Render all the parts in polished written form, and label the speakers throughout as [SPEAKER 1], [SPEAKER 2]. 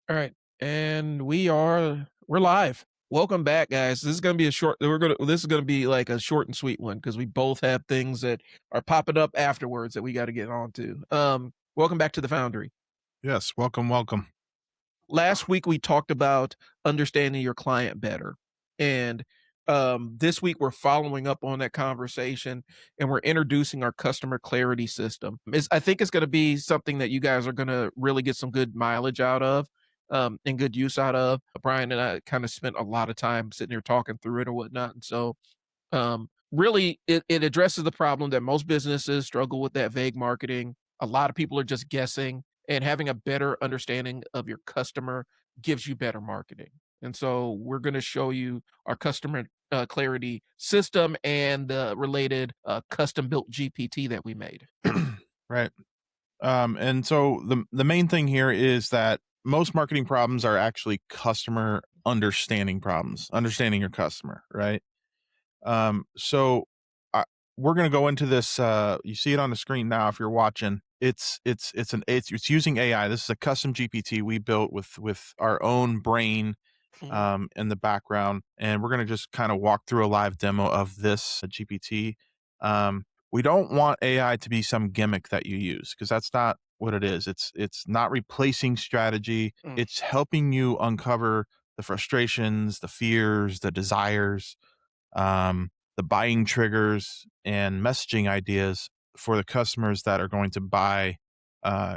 [SPEAKER 1] All right. And we're live. Welcome back, guys. This is gonna be a short this is gonna be like a short and sweet one because we both have things that are popping up afterwards that we got to get on to. Welcome back to the Foundry.
[SPEAKER 2] Yes, welcome, welcome.
[SPEAKER 1] Last week we talked about understanding your client better. And this week we're following up on that conversation and we're introducing our customer clarity system. I think it's going to be something that you guys are going to really get some good mileage out of, and good use out of. Brian and I kind of spent a lot of time sitting here talking through it and whatnot. And so really, it addresses the problem that most businesses struggle with, that vague marketing. A lot of people are just guessing, and having a better understanding of your customer gives you better marketing. And so we're going to show you our customer clarity system and the related custom built GPT that we made.
[SPEAKER 2] Right. And so the main thing here is that most marketing problems are actually customer understanding problems, understanding your customer, right? So I, we're going to go into this. You see it on the screen now if you're watching. It's using AI. This is a custom GPT we built with our own brain
[SPEAKER 1] Mhm.
[SPEAKER 2] in the background, and we're going to just kind of walk through a live demo of this GPT. We don't want AI to be some gimmick that you use because that's not what it is. It's not replacing strategy.
[SPEAKER 1] Mm.
[SPEAKER 2] It's helping you uncover the frustrations, the fears, the desires, the buying triggers, and messaging ideas for the customers that are going to buy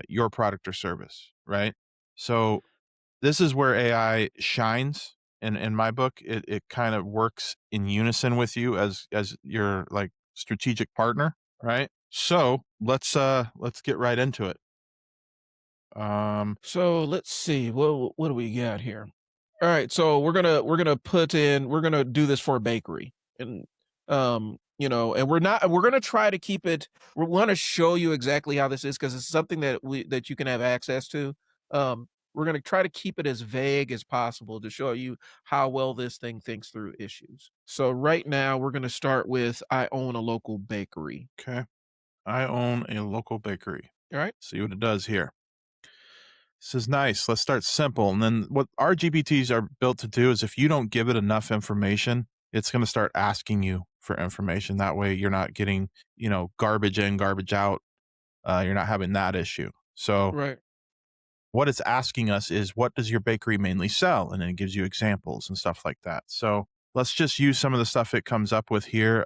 [SPEAKER 2] your product or service. Right. So this is where AI shines in my book. It kind of works in unison with you as your like strategic partner, right? So let's get right into it. Um
[SPEAKER 1] So let's see. What do we got here? All right, so we're gonna do this for a bakery, and and we're gonna try to keep it. We want to show you exactly how this is because it's something that you can have access to. We're gonna try to keep it as vague as possible to show you how well this thing thinks through issues. So right now we're gonna start with I own a local bakery.
[SPEAKER 2] okay. I own a local bakery.
[SPEAKER 1] All right.
[SPEAKER 2] See what it does here. This is nice. Let's start simple. And then what our GPTs are built to do is if you don't give it enough information, it's going to start asking you for information. That way you're not getting, garbage in, garbage out. You're not having that issue. So
[SPEAKER 1] Right.
[SPEAKER 2] what it's asking us is, what does your bakery mainly sell? And then it gives you examples and stuff like that. So let's just use some of the stuff it comes up with here.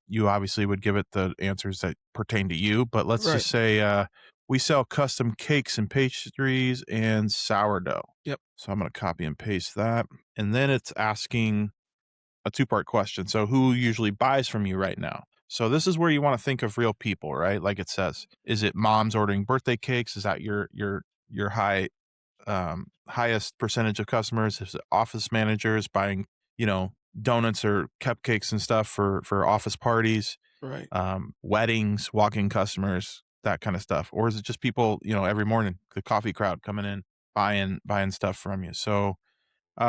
[SPEAKER 2] You obviously would give it the answers that pertain to you, but let's
[SPEAKER 1] Right.
[SPEAKER 2] just say we sell custom cakes and pastries and sourdough.
[SPEAKER 1] Yep.
[SPEAKER 2] So I'm going to copy and paste that. And then it's asking a two-part question. So who usually buys from you right now? So this is where you want to think of real people, right? Like it says, is it moms ordering birthday cakes? Is that your highest percentage of customers? Is it office managers buying, you know, donuts or cupcakes and stuff for office parties,
[SPEAKER 1] Right.
[SPEAKER 2] weddings, walk-in customers, that kind of stuff? Or is it just people, every morning, the coffee crowd coming in, buying stuff from you? So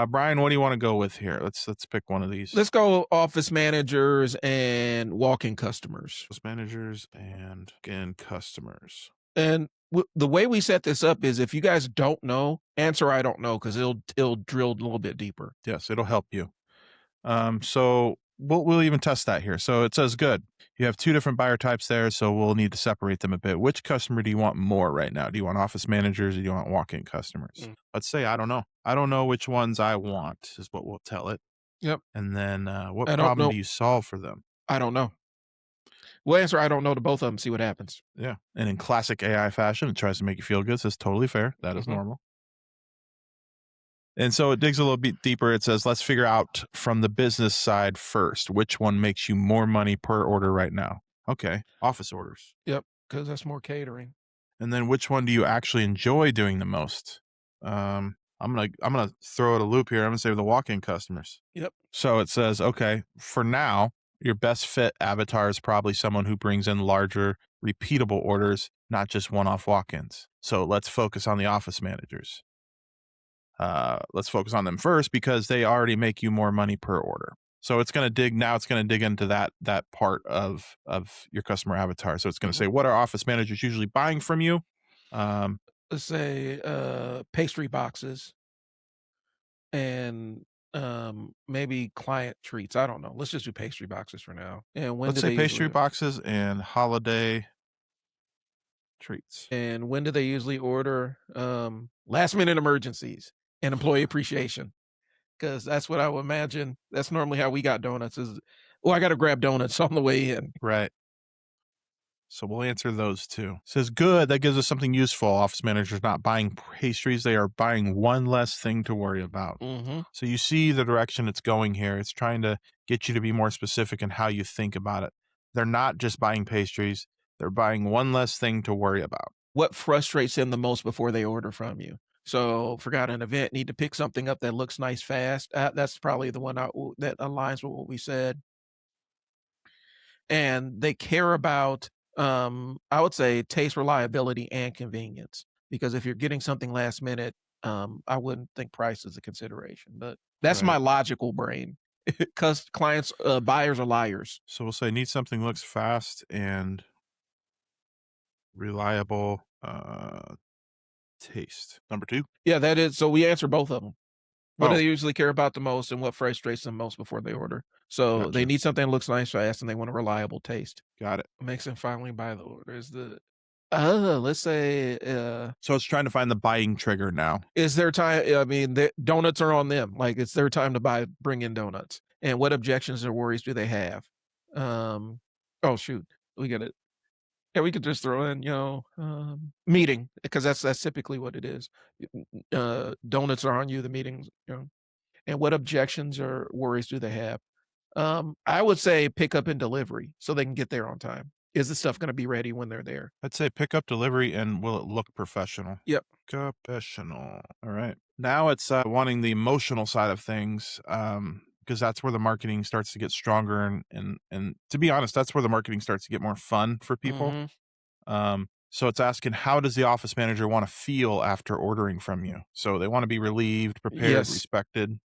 [SPEAKER 2] Brian, what do you want to go with here? Let's pick one of these.
[SPEAKER 1] Let's go office managers and walk-in customers.
[SPEAKER 2] Sales managers and again customers.
[SPEAKER 1] And the way we set this up is if you guys don't know, answer I don't know because it'll drill a little bit deeper.
[SPEAKER 2] Yes, it'll help you. So we'll even test that here. So it says good. You have two different buyer types there, so we'll need to separate them a bit. Which customer do you want more right now? Do you want office managers or do you want walk-in customers?
[SPEAKER 1] Mm.
[SPEAKER 2] Let's say I don't know. I don't know which ones I want is what we'll tell it.
[SPEAKER 1] Yep.
[SPEAKER 2] And then what
[SPEAKER 1] I don't
[SPEAKER 2] problem
[SPEAKER 1] know.
[SPEAKER 2] do you solve for them?
[SPEAKER 1] I don't know. We'll answer I don't know to both of them, see what happens.
[SPEAKER 2] Yeah. And in classic AI fashion, it tries to make you feel good. So it's totally fair. That is
[SPEAKER 1] Mhm.
[SPEAKER 2] normal. And so it digs a little bit deeper. It says, let's figure out from the business side first, which one makes you more money per order right now? Okay. Office orders.
[SPEAKER 1] Yep, because that's more catering.
[SPEAKER 2] And then which one do you actually enjoy doing the most? I'm gonna throw out a loop here. I'm gonna say the walk-in customers.
[SPEAKER 1] Yep.
[SPEAKER 2] So it says, okay, for now, your best fit avatar is probably someone who brings in larger, repeatable orders, not just one-off walk-ins. So let's focus on the office managers. Let's focus on them first because they already make you more money per order. So it's going to dig now. It's going to dig into that part of your customer avatar. So it's going to
[SPEAKER 1] Mhm.
[SPEAKER 2] say, what are office managers usually buying from you?
[SPEAKER 1] let's say, pastry boxes and, maybe client treats. I don't know. Let's just do pastry boxes for now. And when
[SPEAKER 2] Let's
[SPEAKER 1] do
[SPEAKER 2] say
[SPEAKER 1] they
[SPEAKER 2] pastry
[SPEAKER 1] usually
[SPEAKER 2] boxes and holiday treats.
[SPEAKER 1] and when do they usually order? Last minute emergencies and employee appreciation, because that's what I would imagine. That's normally how we got donuts is, "Oh, I gotta grab donuts on the way in."
[SPEAKER 2] Right. So we'll answer those too. Says good. That gives us something useful. Office managers not buying pastries. They are buying one less thing to worry about.
[SPEAKER 1] Mhm.
[SPEAKER 2] So you see the direction it's going here. It's trying to get you to be more specific in how you think about it. They're not just buying pastries. They're buying one less thing to worry about.
[SPEAKER 1] What frustrates them the most before they order from you? So, forgot an event, need to pick something up that looks nice fast. That's probably the one that aligns with what we said. And they care about, I would say, taste, reliability, and convenience. Because if you're getting something last minute, I wouldn't think price is a consideration. But that's my
[SPEAKER 2] Right.
[SPEAKER 1] logical brain. Because clients, buyers are liars.
[SPEAKER 2] So we'll say need something looks fast and reliable taste. Number two.
[SPEAKER 1] Yeah, that is. So we answer both of them. What do
[SPEAKER 2] Oh,
[SPEAKER 1] they usually care about the most and what frustrates them most before they order? So they
[SPEAKER 2] gotcha.
[SPEAKER 1] need something that looks nice fast and they want a reliable taste.
[SPEAKER 2] Got it.
[SPEAKER 1] What makes them finally buy the order is let's say,
[SPEAKER 2] So it's trying to find the buying trigger now.
[SPEAKER 1] is their time. I mean, the donuts are on them. Like it's their time to bring in donuts. And what objections or worries do they have? Um, oh shoot, we get it. Yeah, we could just throw in, meeting because that's typically what it is. Donuts are on you. The meetings, and what objections or worries do they have? I would say pick up and delivery so they can get there on time. Is the stuff gonna be ready when they're there?
[SPEAKER 2] I'd say pick up delivery and will it look professional?
[SPEAKER 1] Yep.
[SPEAKER 2] Professional. All right. Now it's wanting the emotional side of things because that's where the marketing starts to get stronger and to be honest, that's where the marketing starts to get more fun for people.
[SPEAKER 1] Mhm.
[SPEAKER 2] So it's asking how does the office manager want to feel after ordering from you? So they want to be relieved, prepared,
[SPEAKER 1] Yes.
[SPEAKER 2] respected.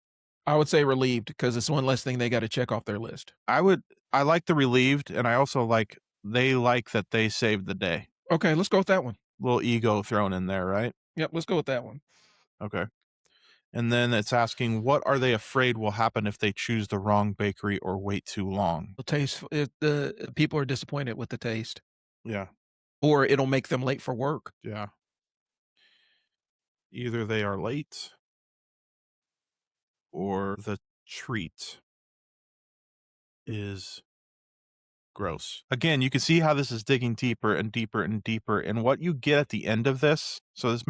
[SPEAKER 1] I would say relieved because it's one less thing they gotta check off their list.
[SPEAKER 2] I would I like the relieved and I also like that they saved the day.
[SPEAKER 1] Okay, let's go with that one.
[SPEAKER 2] Little ego thrown in there, right?
[SPEAKER 1] Yep, let's go with that one.
[SPEAKER 2] Okay. And then it's asking, what are they afraid will happen if they choose the wrong bakery or wait too long?
[SPEAKER 1] The taste the people are disappointed with the taste,
[SPEAKER 2] Yeah,
[SPEAKER 1] or it'll make them late for work.
[SPEAKER 2] yeah. Either they are late or the treat is gross. Again, you can see how this is digging deeper and deeper and deeper. And what you get at the end of this, so this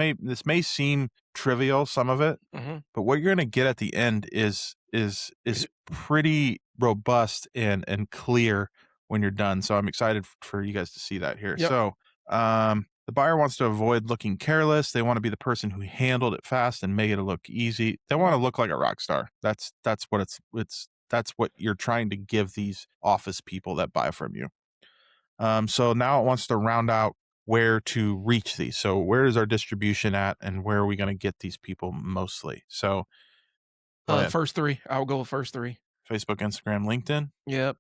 [SPEAKER 2] may seem trivial, some of it,
[SPEAKER 1] Mhm.
[SPEAKER 2] but what you're gonna get at the end is pretty robust and clear when you're done. So I'm excited for you guys to see that here.
[SPEAKER 1] Yep.
[SPEAKER 2] So the buyer wants to avoid looking careless. They want to be the person who handled it fast and make it look easy. They want to look like a rock star. That's what it's that's what you're trying to give these office people that buy from you. So now it wants to round out where to reach these. So where is our distribution at, and where are we going to get these people mostly? So go ahead.
[SPEAKER 1] First 3. I'll go with first 3.
[SPEAKER 2] Facebook, Instagram, LinkedIn.
[SPEAKER 1] Yep.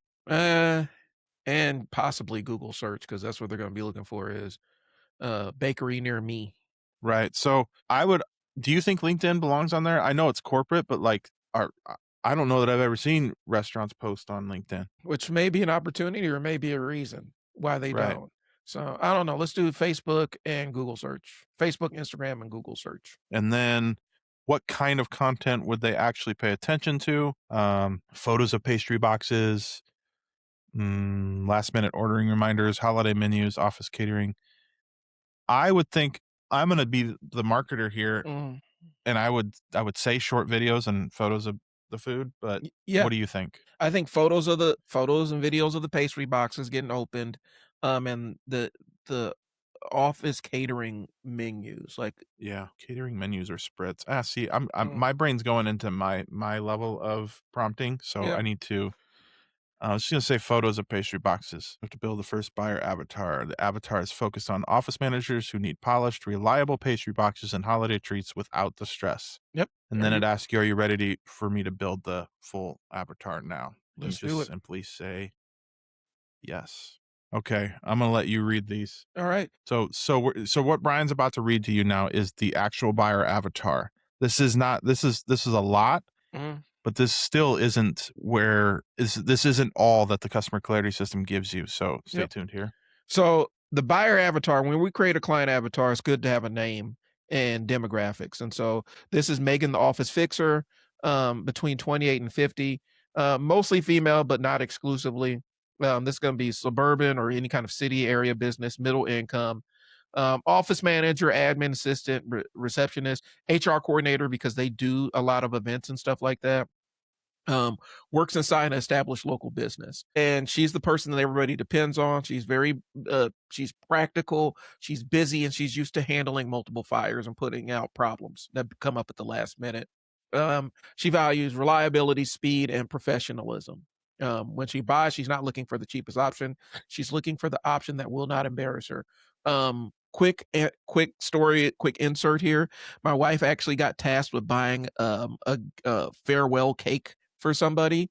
[SPEAKER 1] And possibly Google search because that's what they're gonna be looking for is, bakery near me,
[SPEAKER 2] Right. So I would. Do you think LinkedIn belongs on there? I know it's corporate, but like, I don't know that I've ever seen restaurants post on LinkedIn.
[SPEAKER 1] which may be an opportunity or may be a reason why they
[SPEAKER 2] Right.
[SPEAKER 1] don't. So, I don't know. Let's do Facebook and Google search. Facebook, Instagram, and Google search.
[SPEAKER 2] And then what kind of content would they actually pay attention to? Photos of pastry boxes, last minute ordering reminders, holiday menus, office catering. I would think I'm going to be the marketer here,
[SPEAKER 1] Mm,
[SPEAKER 2] and I would say short videos and photos of the food. But
[SPEAKER 1] yeah.
[SPEAKER 2] what do you think?
[SPEAKER 1] I think photos and videos of the pastry boxes getting opened, and the office catering menus, like
[SPEAKER 2] Yeah, catering menus or spreads. See,
[SPEAKER 1] mm,
[SPEAKER 2] my brain's going into my level of prompting, so
[SPEAKER 1] yeah,
[SPEAKER 2] I need to. I was just gonna say photos of pastry boxes. We have to build the first buyer avatar. The avatar is focused on office managers who need polished, reliable pastry boxes and holiday treats without the stress.
[SPEAKER 1] yep.
[SPEAKER 2] And
[SPEAKER 1] Are
[SPEAKER 2] then
[SPEAKER 1] you
[SPEAKER 2] it asks you, "Are you ready for me to build the full avatar now?" And you
[SPEAKER 1] let's do
[SPEAKER 2] just
[SPEAKER 1] it.
[SPEAKER 2] simply say yes. Okay, I'm gonna let you read these.
[SPEAKER 1] All right.
[SPEAKER 2] So what Brian's about to read to you now is the actual buyer avatar. This is not this is a lot,
[SPEAKER 1] Mhm.
[SPEAKER 2] but this still isn't where is this isn't all that the customer clarity system gives you. So stay
[SPEAKER 1] Yep.
[SPEAKER 2] tuned here.
[SPEAKER 1] So the buyer avatar, when we create a client avatar, it's good to have a name and demographics. And so this is Megan, the office fixer, between 28 and 50, mostly female, but not exclusively. This is going to be suburban or any kind of city area business, middle income, office manager, admin assistant, receptionist, HR coordinator, because they do a lot of events and stuff like that. um, Works inside an established local business. And she's the person that everybody depends on. She's very, she's practical, she's busy, and she's used to handling multiple fires and putting out problems that come up at the last minute. She values reliability, speed, and professionalism. When she buys, she's not looking for the cheapest option. She's looking for the option that will not embarrass her. Quick story, quick insert here. My wife actually got tasked with buying a farewell cake for somebody.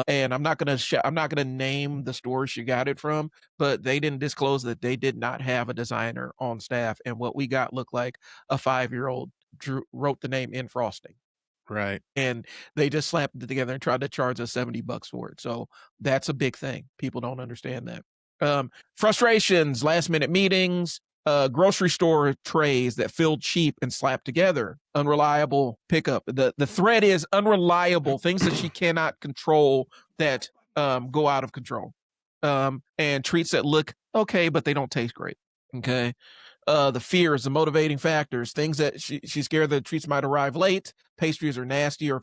[SPEAKER 1] And I'm not gonna name the store she got it from, but they didn't disclose that they did not have a designer on staff, and what we got looked like a 5-year-old drew wrote the name in frosting,
[SPEAKER 2] Right.
[SPEAKER 1] and they just slapped it together and tried to charge us $70 for it. So that's a big thing. People don't understand that. Frustrations, last minute meetings, grocery store trays that feel cheap and slapped together, unreliable pickup. The thread is unreliable things that she cannot control that go out of control, and treats that look okay but they don't taste great. Okay. The fears, the motivating factors, things that she's scared that treats might arrive late, pastries are nasty or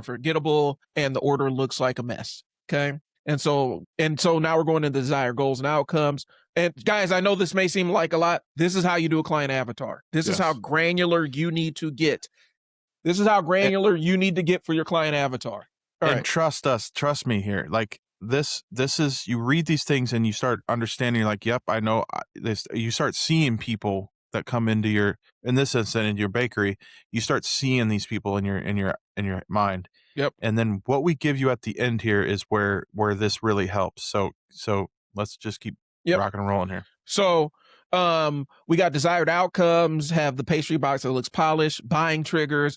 [SPEAKER 1] forgettable, and the order looks like a mess. Okay. And so now we're going to desired goals and outcomes. And guys, I know this may seem like a lot. This is how you do a client avatar. This is how
[SPEAKER 2] Yes.
[SPEAKER 1] granular you need to get. This is how granular you need to get for your client avatar. All
[SPEAKER 2] And
[SPEAKER 1] right.
[SPEAKER 2] trust me here. Like this is you read these things and you start understanding, you're like, yep, I know this. You start seeing people that come into your, in this instance, in your bakery, you start seeing these people in your mind.
[SPEAKER 1] Yep.
[SPEAKER 2] And then what we give you at the end here is where this really helps. So let's just keep
[SPEAKER 1] Yep.
[SPEAKER 2] rocking and rolling here.
[SPEAKER 1] So we got desired outcomes, have the pastry box that looks polished, buying triggers,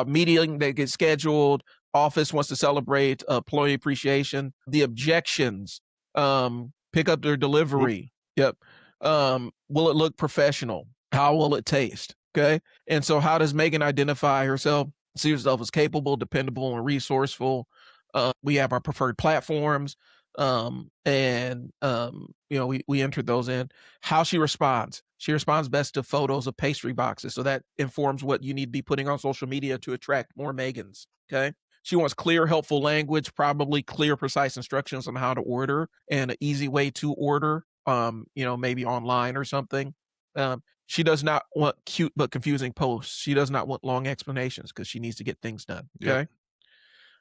[SPEAKER 1] meeting that gets scheduled, office wants to celebrate employee appreciation, the objections, pick up their
[SPEAKER 2] Oop.
[SPEAKER 1] delivery. Yep. Will it look professional? How will it taste? Okay. And so how does Megan identify herself? See herself as capable, dependable, and resourceful. We have our preferred platforms. We entered those in. How she responds best to photos of pastry boxes, so that informs what you need to be putting on social media to attract more Megans. Okay. She wants clear, helpful language, probably clear, precise instructions on how to order and an easy way to order. Maybe online or something. She does not want cute but confusing posts. She does not want long explanations because she needs to get things done.
[SPEAKER 2] Yep.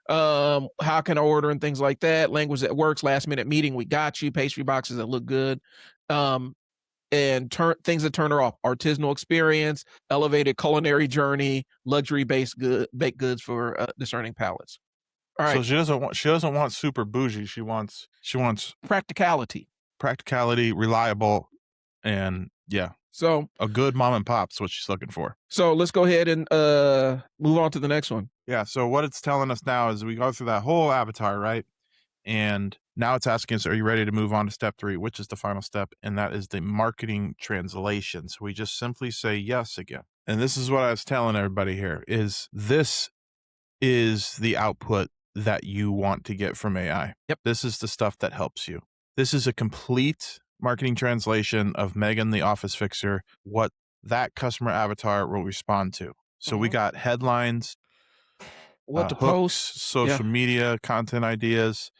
[SPEAKER 1] Okay. How can I order and things like that, language that works, last minute meeting, we got you, pastry boxes that look good, um and turn things that turn her off, artisanal experience, elevated culinary journey, luxury based baked goods for discerning palates. All
[SPEAKER 2] So
[SPEAKER 1] right.
[SPEAKER 2] she doesn't want super bougie. She wants
[SPEAKER 1] Practicality.
[SPEAKER 2] practicality, reliable, and yeah,
[SPEAKER 1] so
[SPEAKER 2] a good mom and pop's what she's looking for.
[SPEAKER 1] so let's go ahead and move on to the next one.
[SPEAKER 2] Yeah. So what it's telling us now is we go through that whole avatar, right? And now it's asking us, are you ready to move on to step 3, which is the final step? And that is the marketing translation. So we just simply say yes again. And this is what I was telling everybody here is this is the output that you want to get from AI.
[SPEAKER 1] Yep.
[SPEAKER 2] This is the stuff that helps you. This is a complete marketing translation of Megan, the office fixer, what that customer avatar will respond to. So we
[SPEAKER 1] Mhm.
[SPEAKER 2] got headlines,
[SPEAKER 1] What to
[SPEAKER 2] hooks,
[SPEAKER 1] post. Yeah.
[SPEAKER 2] social media, content ideas,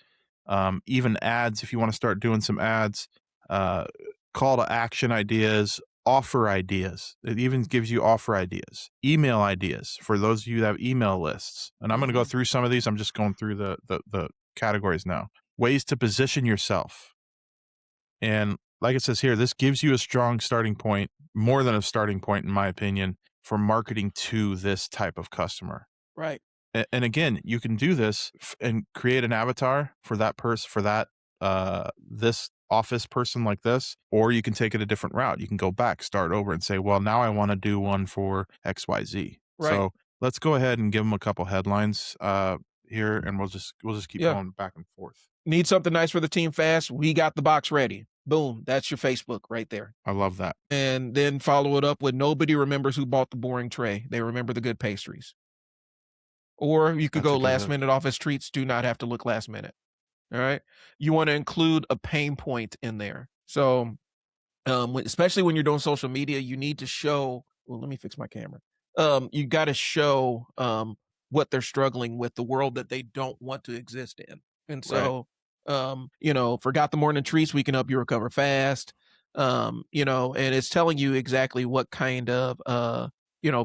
[SPEAKER 2] even ads if you want to start doing some ads, uh, call to action ideas, offer ideas. It even gives you offer ideas, email ideas for those of you that have email lists. And I'm going to go
[SPEAKER 1] Mhm.
[SPEAKER 2] through some of these. I'm just going through the categories now. Ways to position yourself. And like it says here, this gives you a strong starting point, more than a starting point, in my opinion, for marketing to this type of customer.
[SPEAKER 1] Right.
[SPEAKER 2] And again, you can do this and create an avatar for that person, for that this office person like this, or you can take it a different route. You can go back, start over, and say, well, now I want to do one for XYZ.
[SPEAKER 1] Right.
[SPEAKER 2] So let's go ahead and give them a couple headlines here, and we'll just keep
[SPEAKER 1] Yeah.
[SPEAKER 2] going back and forth.
[SPEAKER 1] Need something nice for the team fast? We got the box ready. Boom. That's your Facebook right there.
[SPEAKER 2] I love that.
[SPEAKER 1] And then follow it up with nobody remembers who bought the boring tray. They remember the good pastries. Or you could
[SPEAKER 2] That's a
[SPEAKER 1] go
[SPEAKER 2] good
[SPEAKER 1] last
[SPEAKER 2] hook.
[SPEAKER 1] minute office treats do not have to look last minute. All right. You want to include a pain point in there. So, especially when you're doing social media, you need to show. Well, let me fix my camera. You got to show what they're struggling with, the world that they don't want to exist in. And
[SPEAKER 2] Right.
[SPEAKER 1] so, forgot the morning treats. We can help you recover fast. And it's telling you exactly what kind of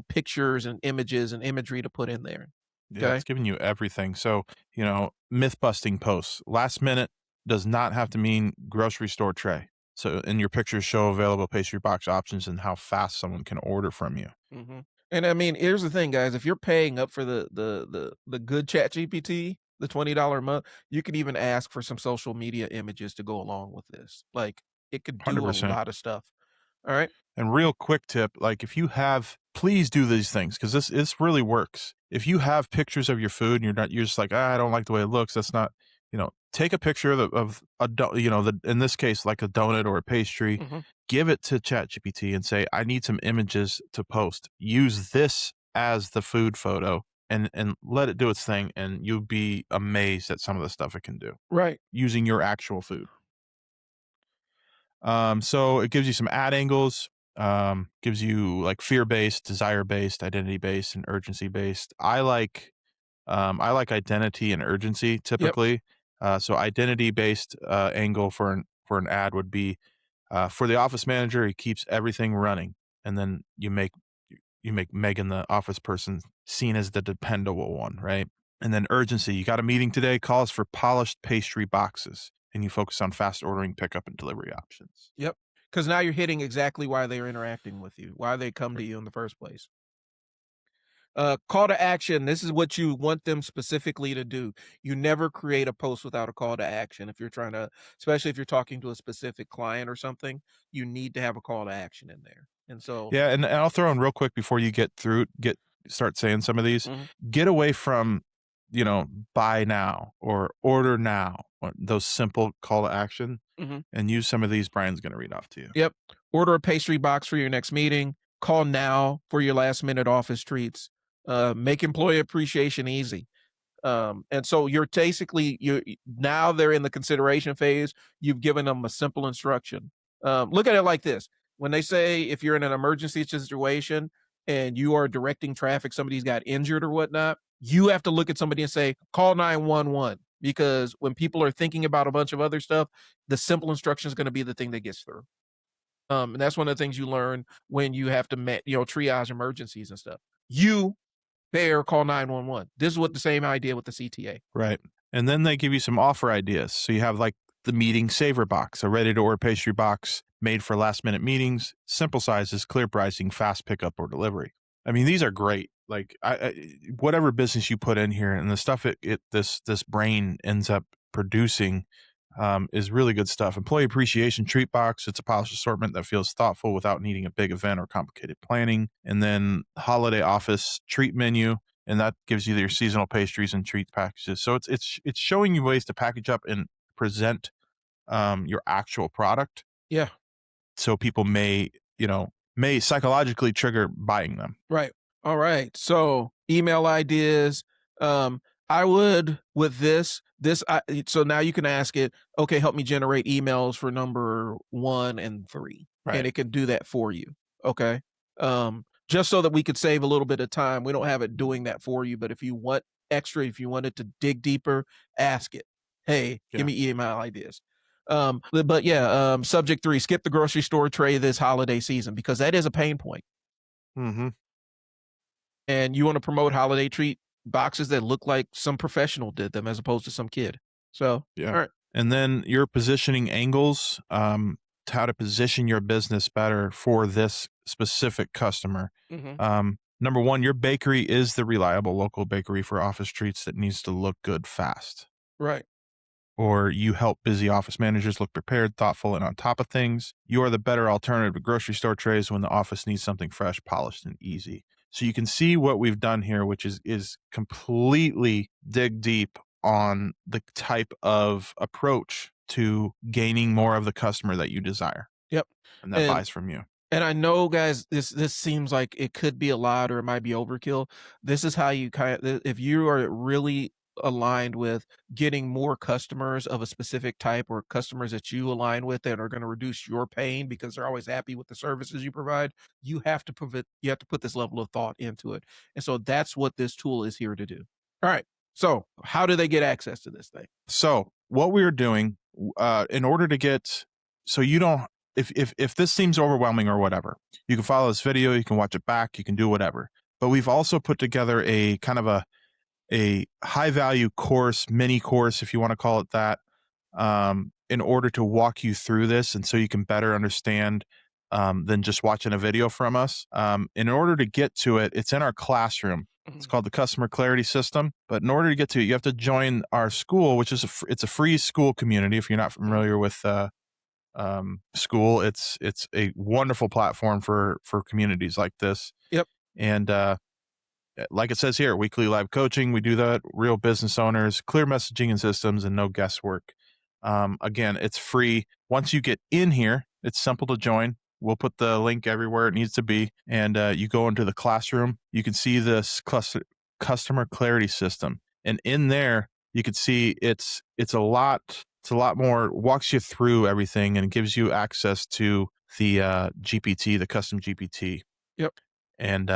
[SPEAKER 1] pictures and images and imagery to put in there.
[SPEAKER 2] Yeah,
[SPEAKER 1] Okay.
[SPEAKER 2] it's giving you everything. So, myth busting posts. Last minute does not have to mean grocery store tray. So, and your pictures show available pastry box options and how fast someone can order from you.
[SPEAKER 1] hmm And I mean, here's the thing, guys. If you're paying up for the good Chat GPT, the $20 a month, you could even ask for some social media images to go along with this. Like it could do a
[SPEAKER 2] 100%.
[SPEAKER 1] lot of stuff. All right.
[SPEAKER 2] And real quick tip, like if you have, please do these things because this really works. If you have pictures of your food and you're just like, I don't like the way it looks. That's not, take a picture of a, in this case, like a donut or a pastry,
[SPEAKER 1] hmm
[SPEAKER 2] give it to ChatGPT and say, I need some images to post. Use this as the food photo and let it do its thing. And you'll be amazed at some of the stuff it can do
[SPEAKER 1] Right.
[SPEAKER 2] using your actual food. So it gives you some ad angles, gives you like fear-based, desire-based, identity-based, and urgency-based. I like identity and urgency
[SPEAKER 1] Yep.
[SPEAKER 2] typically. So identity-based angle for an ad would be for the office manager, he keeps everything running, and then you make Megan, the office person, seen as the dependable one, right? And then urgency, you got a meeting today, calls for polished pastry boxes, and you focus on fast ordering, pickup, and delivery options.
[SPEAKER 1] Yep. Because now you're hitting exactly why they're interacting with you, why they come to you in the first place. Call to action. This is what you want them specifically to do. You never create a post without a call to action. If you're trying to, especially if you're talking to a specific client or something, you need to have a call to action in there. And so,
[SPEAKER 2] Yeah, and I'll throw in real quick before you start saying some of these.
[SPEAKER 1] mhm,
[SPEAKER 2] Get away from, buy now or order now, or those simple call to action,
[SPEAKER 1] mhm.
[SPEAKER 2] and use some of these Brian's going to read off to you.
[SPEAKER 1] Yep. Order a pastry box for your next meeting. Call now for your last minute office treats. Make employee appreciation easy. And so you're basically you now they're in the consideration phase. You've given them a simple instruction. Look at it like this: when they say if you're in an emergency situation and you are directing traffic, somebody's got injured or whatnot, you have to look at somebody and say, "Call 911." Because when people are thinking about a bunch of other stuff, the simple instruction is going to be the thing that gets through. And that's one of the things you learn when you have to, triage emergencies and stuff. You there, call 911. This is what the same idea with the CTA.
[SPEAKER 2] Right. And then they give you some offer ideas. So you have like the meeting saver box, a ready to order pastry box made for last minute meetings, simple sizes, clear pricing, fast pickup or delivery. I mean, these are great. Like whatever business you put in here and the stuff this brain ends up producing is really good stuff. Employee appreciation treat box. It's a polished assortment that feels thoughtful without needing a big event or complicated planning. And then holiday office treat menu, and that gives you your seasonal pastries and treat packages. So it's showing you ways to package up and present your actual product,
[SPEAKER 1] Yeah,
[SPEAKER 2] so people may psychologically trigger buying them.
[SPEAKER 1] right. All right. So email ideas. I would with so now you can ask it, okay, help me generate emails for number 1 and 3. And
[SPEAKER 2] Right.
[SPEAKER 1] it can do that for you. Okay. Just so that we could save a little bit of time. We don't have it doing that for you, but if you want extra, if you wanted to dig deeper, ask it. Hey, give
[SPEAKER 2] Yeah.
[SPEAKER 1] me email ideas. But yeah, subject 3, skip the grocery store tray this holiday season because that is a pain point.
[SPEAKER 2] Mm-hmm.
[SPEAKER 1] And you want to promote holiday treat boxes that look like some professional did them as opposed to some kid. So,
[SPEAKER 2] Yeah.
[SPEAKER 1] all right.
[SPEAKER 2] And then your positioning angles, how to position your business better for this specific customer.
[SPEAKER 1] Mhm.
[SPEAKER 2] Number one, your bakery is the reliable local bakery for office treats that needs to look good fast.
[SPEAKER 1] Right.
[SPEAKER 2] or you help busy office managers look prepared, thoughtful, and on top of things. You are the better alternative to grocery store trays when the office needs something fresh, polished, and easy. So you can see what we've done here, which is completely dig deep on the type of approach to gaining more of the customer that you desire
[SPEAKER 1] Yep.
[SPEAKER 2] and that
[SPEAKER 1] And
[SPEAKER 2] buys from you.
[SPEAKER 1] And I know, guys, this seems like it could be a lot or it might be overkill. This is how you if you are really aligned with getting more customers of a specific type or customers that you align with that are going to reduce your pain because they're always happy with the services you provide, you have to put this level of thought into it. And so that's what this tool is here to do. All right. So, how do they get access to this thing?
[SPEAKER 2] So what we are doing, in order to get, so you don't, if this seems overwhelming or whatever, you can follow this video, you can watch it back, you can do whatever. But we've also put together a kind of a high value course, mini course, if you want to call it that, in order to walk you through this, and so you can better understand than just watching a video from us. In order to get to it, it's in our classroom. It's
[SPEAKER 1] Mhm.
[SPEAKER 2] called the Customer Clarity System. But in order to get to it, you have to join our school, which is it's a free school community. If you're not
[SPEAKER 1] Mhm.
[SPEAKER 2] familiar with school, it's a wonderful platform for communities like this.
[SPEAKER 1] Yep.
[SPEAKER 2] And like it says here, weekly live coaching. We do that. Real business owners, clear messaging and systems, and no guesswork. Again, it's free. Once you get in here, it's simple to join. We'll put the link everywhere it needs to be, and you go into the classroom. You can see this customer clarity system, and in there, you can see it's a lot. It's a lot more. Walks you through everything and gives you access to the GPT, the custom GPT.
[SPEAKER 1] Yep.
[SPEAKER 2] And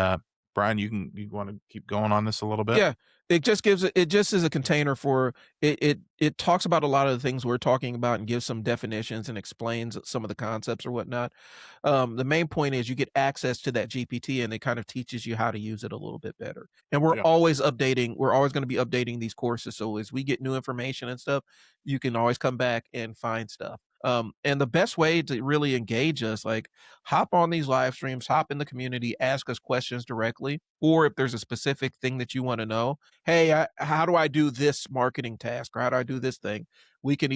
[SPEAKER 2] Brian, you want to keep going on this a little bit?
[SPEAKER 1] Yeah, it just is a container for it talks about a lot of the things we're talking about and gives some definitions and explains some of the concepts or whatnot. The main point is you get access to that GPT and it kind of teaches you how to use it a little bit better. And
[SPEAKER 2] Yeah,
[SPEAKER 1] we're always going to be updating these courses. So as we get new information and stuff, you can always come back and find stuff. And the best way to really engage us, like hop on these live streams, hop in the community, ask us questions directly. Or if there's a specific thing that you want to know, hey, how do I do this marketing task or how do I do this thing? We could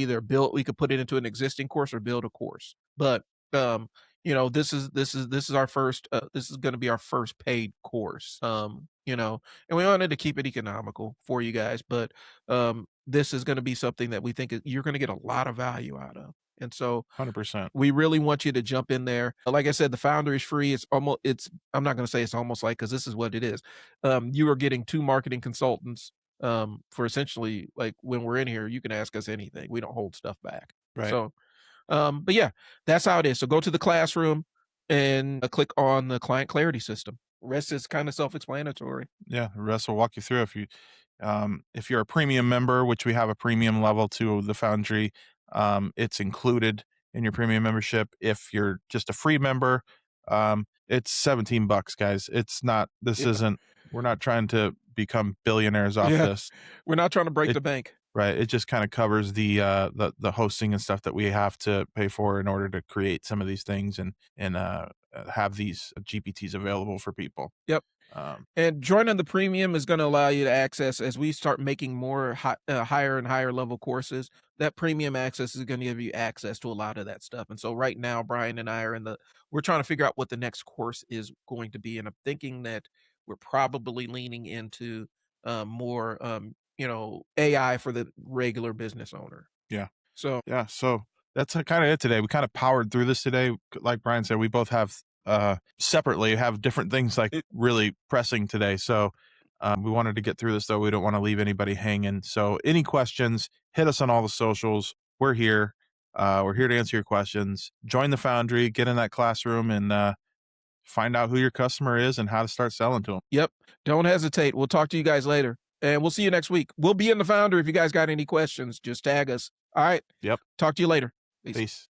[SPEAKER 1] put it into an existing course or build a course. But um, this is our first. This is going to be our first paid course. And we wanted to keep it economical for you guys, but this is going to be something that we think you're going to get a lot of value out of. And so
[SPEAKER 2] 100%.
[SPEAKER 1] we really want you to jump in there. Like I said, the Foundry is free. I'm not gonna say it's almost like because this is what it is. You are getting 2 marketing consultants, for essentially like, when we're in here, you can ask us anything. We don't hold stuff back.
[SPEAKER 2] Right.
[SPEAKER 1] So, but yeah, that's how it is. So go to the classroom and, click on the client clarity system. Rest is kinda self-explanatory.
[SPEAKER 2] Yeah, Russ will walk you through if you're a premium member, which we have a premium level to the Foundry, it's included in your premium membership. If you're just a free member, it's 17 bucks, guys. It's not this
[SPEAKER 1] Yeah.
[SPEAKER 2] isn't we're not trying to become billionaires off
[SPEAKER 1] Yeah.
[SPEAKER 2] this.
[SPEAKER 1] We're not trying to break
[SPEAKER 2] It
[SPEAKER 1] the bank.
[SPEAKER 2] right, it just kind of covers the hosting and stuff that we have to pay for in order to create some of these things and have these GPTs available for people.
[SPEAKER 1] Yep.
[SPEAKER 2] Um,
[SPEAKER 1] And joining the premium is gonna allow you to access as we start making more higher and higher level courses, that premium access is gonna give you access to a lot of that stuff, and so right now, Brian and I are we're trying to figure out what the next course is going to be, and I'm thinking that we're probably leaning into, more, AI for the regular business owner.
[SPEAKER 2] yeah.
[SPEAKER 1] So
[SPEAKER 2] Yeah, so that's kind of it today. We kind of powered through this today. Like Brian said, we both have separately have different things like
[SPEAKER 1] it
[SPEAKER 2] really pressing today. So we wanted to get through this though. We don't want to leave anybody hanging. So any questions, hit us on all the socials. We're here. We're here to answer your questions. Join the Foundry, get in that classroom, and find out who your customer is and how to start selling to them.
[SPEAKER 1] Yep, don't hesitate, we'll talk to you guys later, and we'll see you next week. We'll be in the Founder if you guys got any questions, just tag us. Alright,
[SPEAKER 2] Yep.
[SPEAKER 1] talk to you later. Peace.
[SPEAKER 2] Peace.